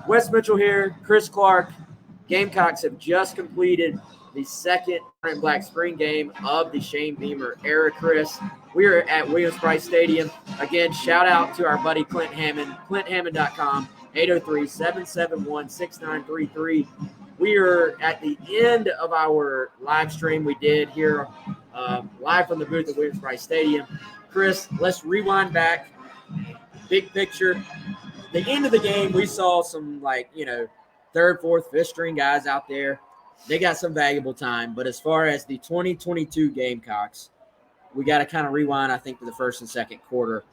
Wes Mitchell here, Chris Clark. Gamecocks have just completed the second Orange and Black spring game of the Shane Beamer era, Chris. We are at Williams-Brice Stadium. Again, shout out to our buddy Clint Hammond, clinthammond.com, 803-771-6933. We are at the end of our live stream we did here live from the booth at Williams-Brice Stadium. Chris, let's rewind back. Big picture. The end of the game, we saw some, third, fourth, fifth string guys out there. They got some valuable time. But as far as the 2022 Gamecocks, we got to kind of rewind, I think, to the first and second quarter.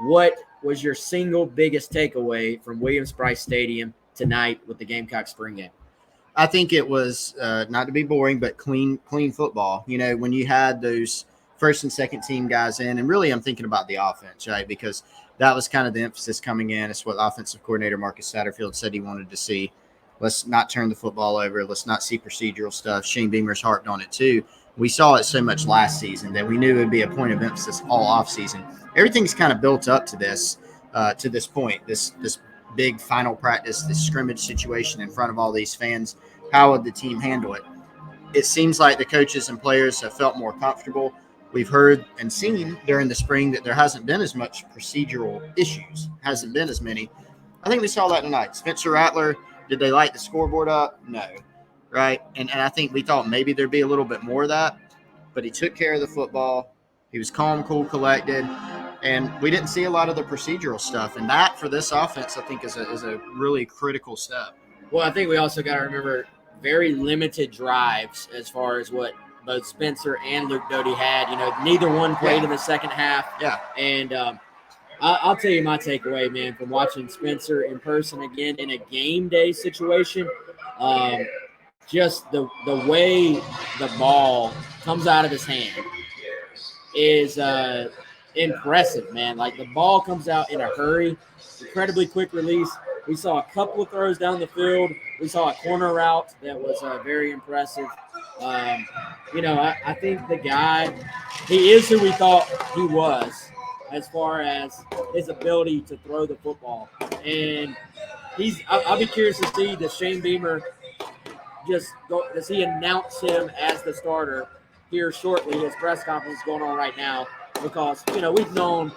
What was your single biggest takeaway from Williams-Brice Stadium tonight with the Gamecock spring game? I think it was, not to be boring, but clean football. You know, when you had those first and second team guys in, and really I'm thinking about the offense, right? Because that was kind of the emphasis coming in. It's what offensive coordinator Marcus Satterfield said he wanted to see. Let's not turn the football over. Let's not see procedural stuff. Shane Beamer's harped on it too. We saw it so much last season that we knew it would be a point of emphasis all offseason. Everything's kind of built up to this point, this big final practice, this scrimmage situation in front of all these fans. How would the team handle it? It seems like the coaches and players have felt more comfortable. We've heard and seen during the spring that there hasn't been as much procedural issues, hasn't been as many. I think we saw that tonight. Spencer Rattler, did they light the scoreboard up? No, right? And I think we thought maybe there'd be a little bit more of that, but he took care of the football. He was calm, cool, collected, and we didn't see a lot of the procedural stuff. And that, for this offense, I think is a really critical step. Well, I think we also got to remember very limited drives as far as what both Spencer and Luke Doty had. You know, neither one played in the second half. Yeah. And I'll tell you my takeaway, man, from watching Spencer in person again in a game day situation. Just the way the ball comes out of his hand is impressive, man. Like, the ball comes out in a hurry, incredibly quick release. We saw a couple of throws down the field. We saw a corner route that was very impressive. I think the guy, he is who we thought he was as far as his ability to throw the football. And I'll be curious to see does Shane Beamer does he announce him as the starter here shortly? His press conference is going on right now because, we've known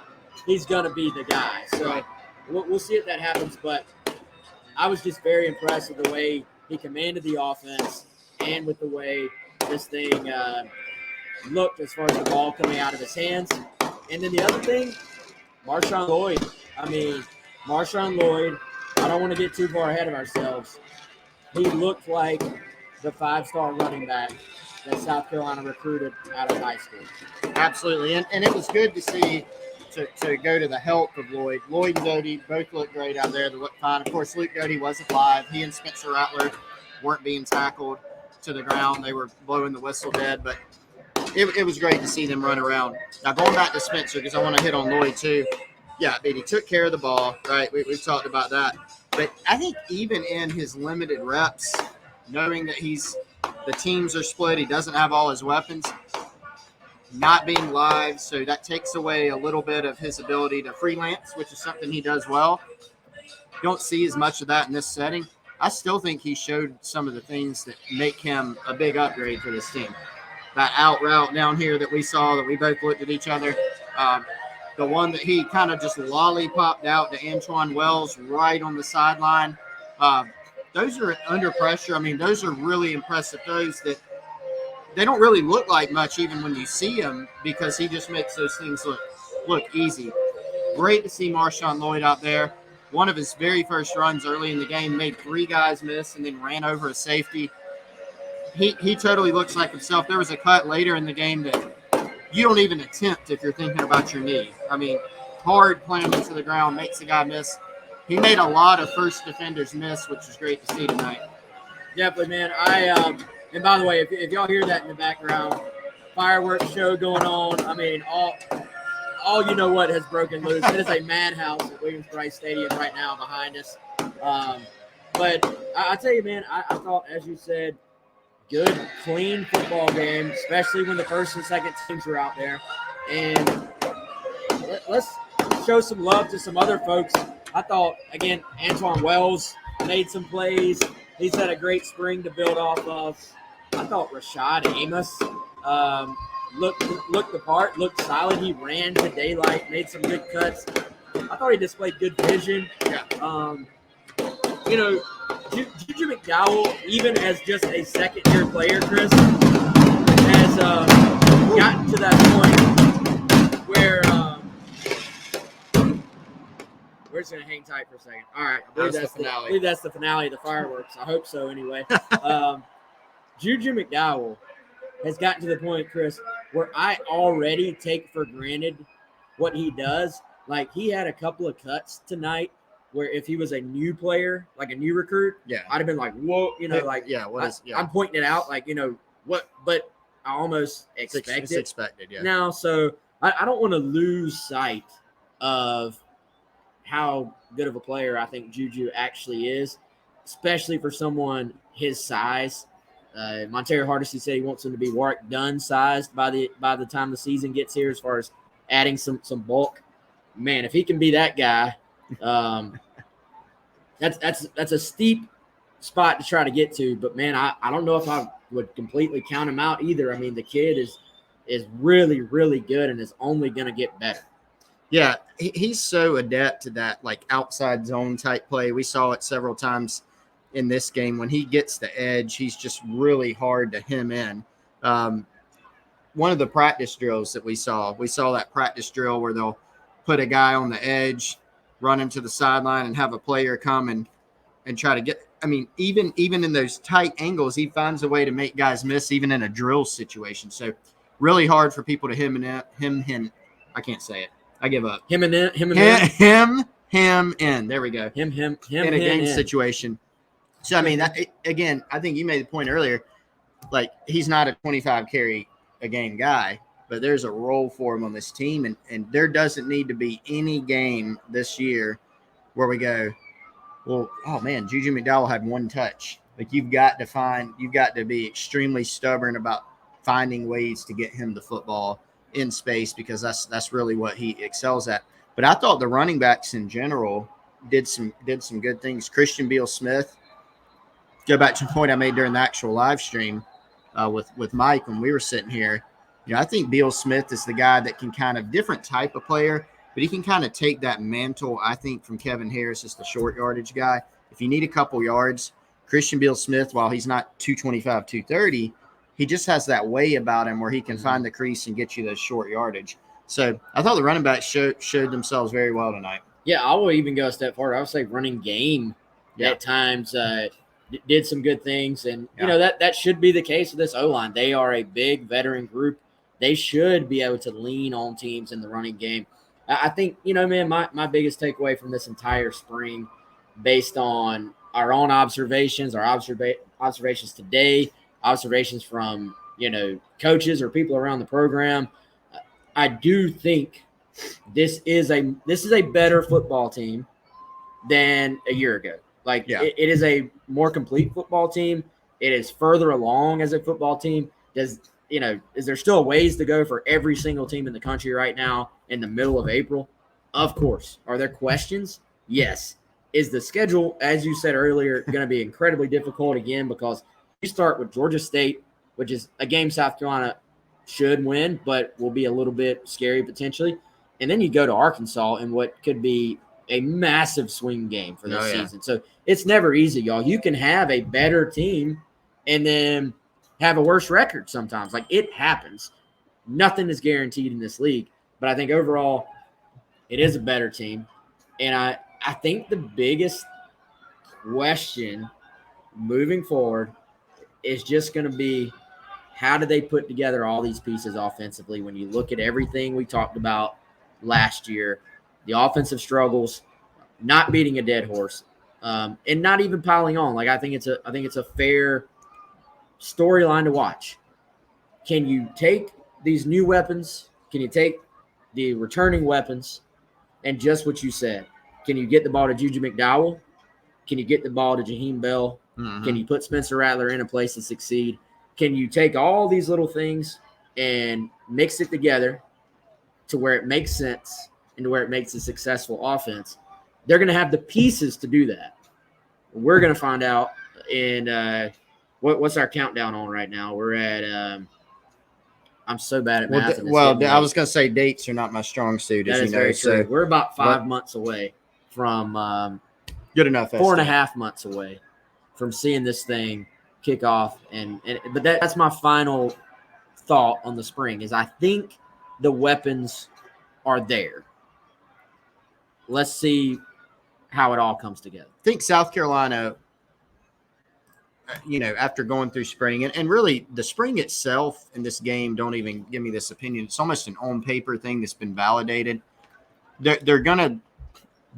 he's going to be the guy. So we'll see if that happens. But I was just very impressed with the way he commanded the offense and with the way this thing looked as far as the ball coming out of his hands. And then the other thing, Marshawn Lloyd. I don't want to get too far ahead of ourselves. He looked like the five-star running back that South Carolina recruited out of high school. Absolutely. And it was good to see to go to the help of Lloyd. Lloyd and Doty both looked great out there. They looked fine. Of course, Luke Doty wasn't live. He and Spencer Rattler weren't being tackled to the ground. They were blowing the whistle dead, but it was great to see them run around. Now, going back to Spencer, because I want to hit on Lloyd too. Yeah, he took care of the ball, right? We've talked about that. But I think even in his limited reps, knowing that the teams are split, he doesn't have all his weapons, not being live, so that takes away a little bit of his ability to freelance, which is something he does well. Don't see as much of that in this setting. I still think he showed some of the things that make him a big upgrade for this team. That out route down here that we saw, that we both looked at each other, the one that he kind of just lollipopped out to Antoine Wells right on the sideline. Those are under pressure. I mean, those are really impressive throws that they don't really look like much even when you see him because he just makes those things look easy. Great to see Marshawn Lloyd out there. One of his very first runs early in the game made 3 guys miss and then ran over a safety. He totally looks like himself. There was a cut later in the game that you don't even attempt if you're thinking about your knee. I mean, hard playing into the ground, makes the guy miss. He made a lot of first defenders miss, which was great to see tonight. Definitely, man. And by the way, if y'all hear that in the background, fireworks show going on. I mean, all you know what has broken loose. It is a madhouse at Williams-Brice Stadium right now behind us. But I tell you, man, I thought, as you said, good, clean football game, especially when the first and second teams were out there. And let's show some love to some other folks. I thought, again, Antoine Wells made some plays. He's had a great spring to build off of. I thought Rashad Amos looked the part, looked solid. He ran to daylight, made some good cuts. I thought he displayed good vision. Yeah. Juju McDowell, even as just a second-year player, Chris, has gotten to that point where we're just going to hang tight for a second. All right. I believe that's the finale of the fireworks. I hope so anyway. Juju McDowell has gotten to the point, Chris, where I already take for granted what he does. Like, he had a couple of cuts tonight where if he was a new player, like a new recruit, I'd have been like, whoa, I'm pointing it out, like, what, but I almost expected. It's expected, yeah. Now, so I don't want to lose sight of how good of a player I think Juju actually is, especially for someone his size. Montero Hardesty said he wants him to be Warwick Dunn sized by the time the season gets here, as far as adding some bulk. Man, if he can be that guy, that's a steep spot to try to get to. But man, I don't know if I would completely count him out either. I mean, the kid is really, really good and is only going to get better. Yeah, he's so adept to that, like, outside zone type play. We saw it several times in this game. When he gets the edge, he's just really hard to hem in. One of the practice drills that we saw that practice drill where they'll put a guy on the edge, run him to the sideline, and have a player come and try to get – I mean, even in those tight angles, he finds a way to make guys miss, even in a drill situation. So really hard for people to him. I can't say it. I give up. Him in. There we go. Him in a game situation. So, I mean, again, I think you made the point earlier, like, he's not a 25 carry a game guy, but there's a role for him on this team, and there doesn't need to be any game this year where we go, well, oh man, Juju McDowell had one touch. Like, you've got to be extremely stubborn about finding ways to get him the football in space, because that's really what he excels at. But I thought the running backs in general did some good things. Christian Beal-Smith, go back to the point I made during the actual live stream with Mike when we were sitting here. I think Beal-Smith is the guy that can kind of different type of player, but he can kind of take that mantle, I think, from Kevin Harris as the short yardage guy. If you need a couple yards, Christian Beal-Smith, while he's not 225, 230, he just has that way about him where he can find the crease and get you those short yardage. So I thought the running backs showed themselves very well tonight. Yeah, I will even go a step forward. I would say running game at times did some good things. And, that should be the case with this O-line. They are a big veteran group. They should be able to lean on teams in the running game. I think, man, my biggest takeaway from this entire spring, based on our own observations, our observations today, observations from, coaches or people around the program, I do think this is a better football team than a year ago. It is a more complete football team. It is further along as a football team. Is there still ways to go for every single team in the country right now in the middle of April? Of course. Are there questions? Yes. Is the schedule, as you said earlier, going to be incredibly difficult again, because you start with Georgia State, which is a game South Carolina should win, but will be a little bit scary potentially. And then you go to Arkansas in what could be a massive swing game for this season. So it's never easy, y'all. You can have a better team and then have a worse record sometimes. Like, it happens. Nothing is guaranteed in this league. But I think overall it is a better team. And I think the biggest question moving forward is just going to be, how do they put together all these pieces offensively when you look at everything we talked about last year, the offensive struggles, not beating a dead horse, and not even piling on. Like, I think it's a fair storyline to watch. Can you take these new weapons? Can you take the returning weapons and just what you said? Can you get the ball to Juju McDowell? Can you get the ball to Jaheim Bell? Mm-hmm. Can you put Spencer Rattler in a place to succeed? Can you take all these little things and mix it together to where it makes sense and to where it makes a successful offense? They're going to have the pieces to do that. We're going to find out in what's our countdown on right now? We're at I'm so bad at math. I was going to say dates are not my strong suit, as that you is know. very true. So We're about 5 months away from good enough. 4.5 months away from seeing this thing kick off. But that's my final thought on the spring is I think the weapons are there. Let's see how it all comes together. I think South Carolina, after going through spring and really the spring itself in this game, don't even give me this opinion. It's almost an on paper thing that's been validated. They're going to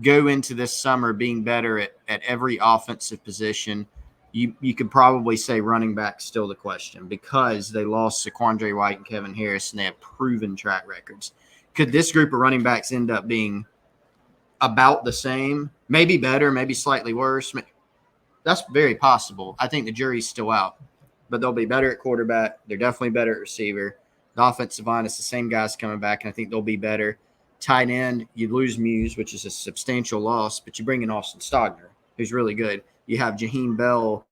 go into this summer being better at every offensive position. You could probably say running back still the question because they lost Saquandre White and Kevin Harris, and they have proven track records. Could this group of running backs end up being about the same, maybe better, maybe slightly worse? That's very possible. I think the jury's still out, but they'll be better at quarterback. They're definitely better at receiver. The offensive line is the same guys coming back, and I think they'll be better. Tight end, you lose Muse, which is a substantial loss, but you bring in Austin Stogner, who's really good. You have Jaheim Bell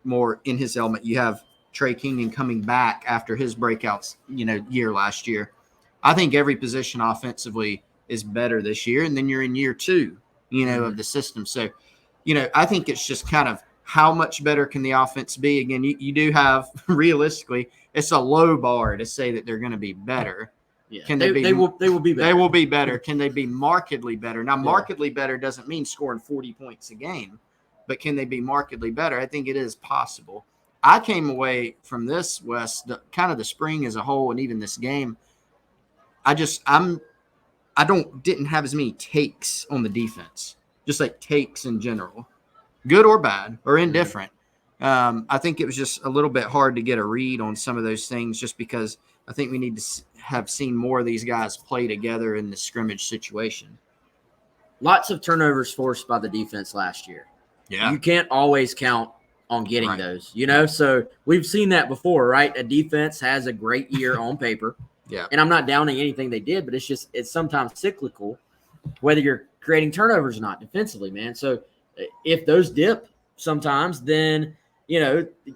more in his element. You have Trey Keenan coming back after his breakouts, year last year. I think every position offensively is better this year, and then you're in year 2, of the system. So, I think it's just kind of how much better can the offense be? Again, you do have, realistically, it's a low bar to say that they're going to be better. Yeah, they will be better. They will be better. Can they be markedly better? Now, markedly better doesn't mean scoring 40 points a game, but can they be markedly better? I think it is possible. I came away from this, Wes, kind of the spring as a whole, and even this game. I didn't have as many takes on the defense, just like takes in general, good or bad or indifferent. I think it was just a little bit hard to get a read on some of those things, just because I think we need to have seen more of these guys play together in the scrimmage situation. Lots of turnovers forced by the defense last year. Yeah. You can't always count on getting those, So we've seen that before, right? A defense has a great year on paper. Yeah. And I'm not downing anything they did, but it's sometimes cyclical, whether you're creating turnovers or not defensively, man. So if those dip sometimes, then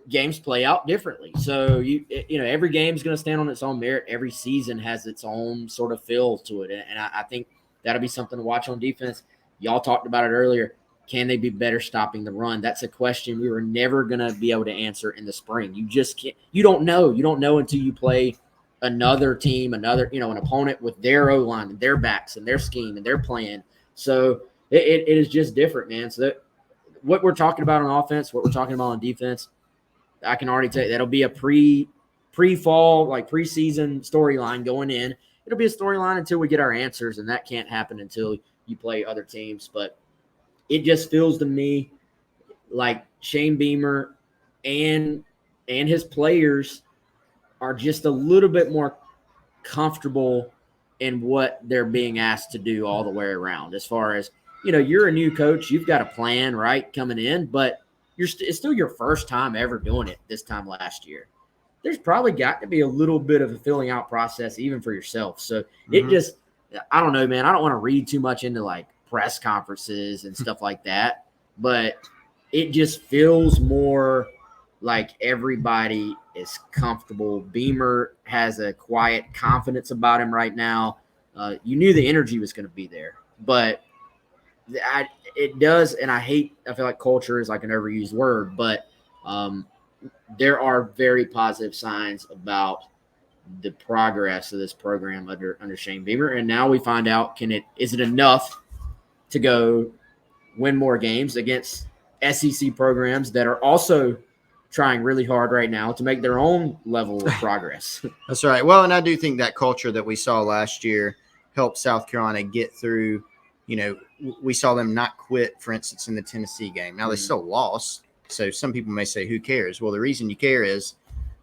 games play out differently. So every game's going to stand on its own merit. Every season has its own sort of feel to it, and I think that'll be something to watch on defense. Y'all talked about it earlier. Can they be better stopping the run? That's a question we were never going to be able to answer in the spring. You just can't. You don't know. You don't know until you play another team, an opponent with their O-line and their backs and their scheme and their plan. So it is just different, man. So what we're talking about on offense, what we're talking about on defense, I can already tell you that'll be a pre-fall, like preseason storyline going in. It'll be a storyline until we get our answers, and that can't happen until you play other teams. But it just feels to me like Shane Beamer and his players are just a little bit more comfortable in what they're being asked to do all the way around. As far as, you're a new coach, you've got a plan, right, coming in, but it's still your first time ever doing it this time last year. There's probably got to be a little bit of a filling out process even for yourself. So it just, I don't know, man. I don't want to read too much into like press conferences and stuff like that, but it just feels more like everybody is comfortable. Beamer has a quiet confidence about him right now. You knew the energy was going to be there, but it does, and I feel like culture is like an overused word, but there are very positive signs about the progress of this program under Shane Beamer. And now we find out, is it enough to go win more games against SEC programs that are also trying really hard right now to make their own level of progress? That's right. Well, and I do think that culture that we saw last year helped South Carolina get through. We saw them not quit, for instance, in the Tennessee game. Now, they still lost, so some people may say, who cares? Well, the reason you care is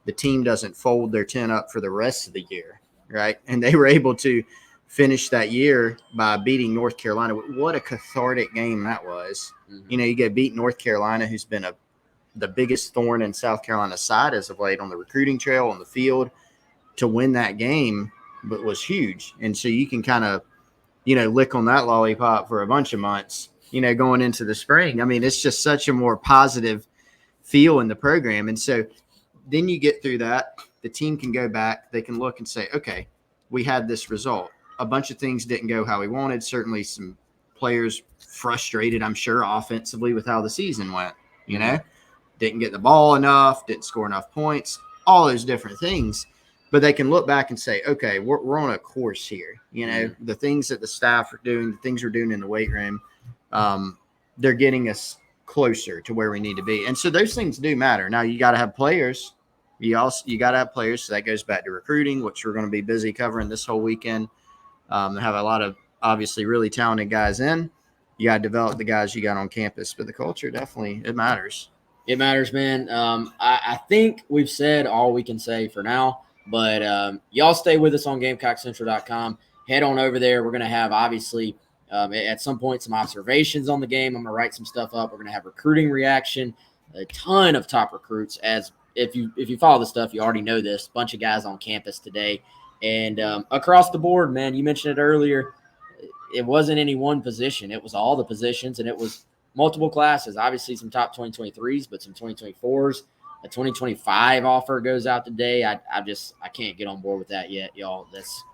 the team doesn't fold their tent up for the rest of the year, right? And they were able to finish that year by beating North Carolina. What a cathartic game that was. You get beat North Carolina, who's been the biggest thorn in South Carolina's side as of late on the recruiting trail, on the field. To win that game but was huge. And so you can kind of, lick on that lollipop for a bunch of months going into the spring. I mean, it's just such a more positive feel in the program. And so then you get through that, the team can go back, they can look and say, okay, we had this result. A bunch of things didn't go how we wanted. Certainly some players frustrated, I'm sure, offensively with how the season went, didn't get the ball enough, didn't score enough points, all those different things. But they can look back and say, okay, we're on a course here. The things that the staff are doing, the things we're doing in the weight room, they're getting us closer to where we need to be. And so those things do matter. Now you got to have players. You got to have players. So that goes back to recruiting, which we're going to be busy covering this whole weekend. Have a lot of obviously really talented guys in. You got to develop the guys you got on campus, but the culture definitely, it matters. It matters, man. I think we've said all we can say for now, but y'all stay with us on GamecockCentral.com. Head on over there. We're going to have, obviously, at some point, some observations on the game. I'm going to write some stuff up. We're going to have recruiting reaction, a ton of top recruits. As if you follow the stuff, you already know this. Bunch of guys on campus today. And across the board, man, you mentioned it earlier, it wasn't any one position. It was all the positions, and it was multiple classes. Obviously, some top 2023s, but some 2024s. A 2025 offer goes out today. I can't get on board with that yet, y'all. That's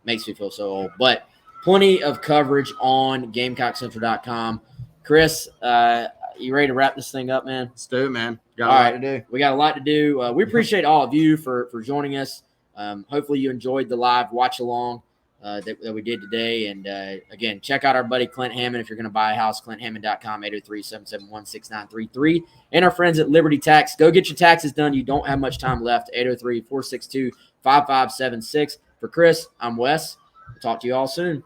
makes me feel so old. But plenty of coverage on GamecockCentral.com. Chris, you ready to wrap this thing up, man? Let's do it, man. Got a lot to do. We got a lot to do. We appreciate all of you for joining us. Hopefully you enjoyed the live watch along that we did today. And again, check out our buddy Clint Hammond if you're going to buy a house. ClintHammond.com, 803-771-6933. And our friends at Liberty Tax. Go get your taxes done. You don't have much time left. 803-462-5576. For Chris, I'm Wes. We'll talk to you all soon.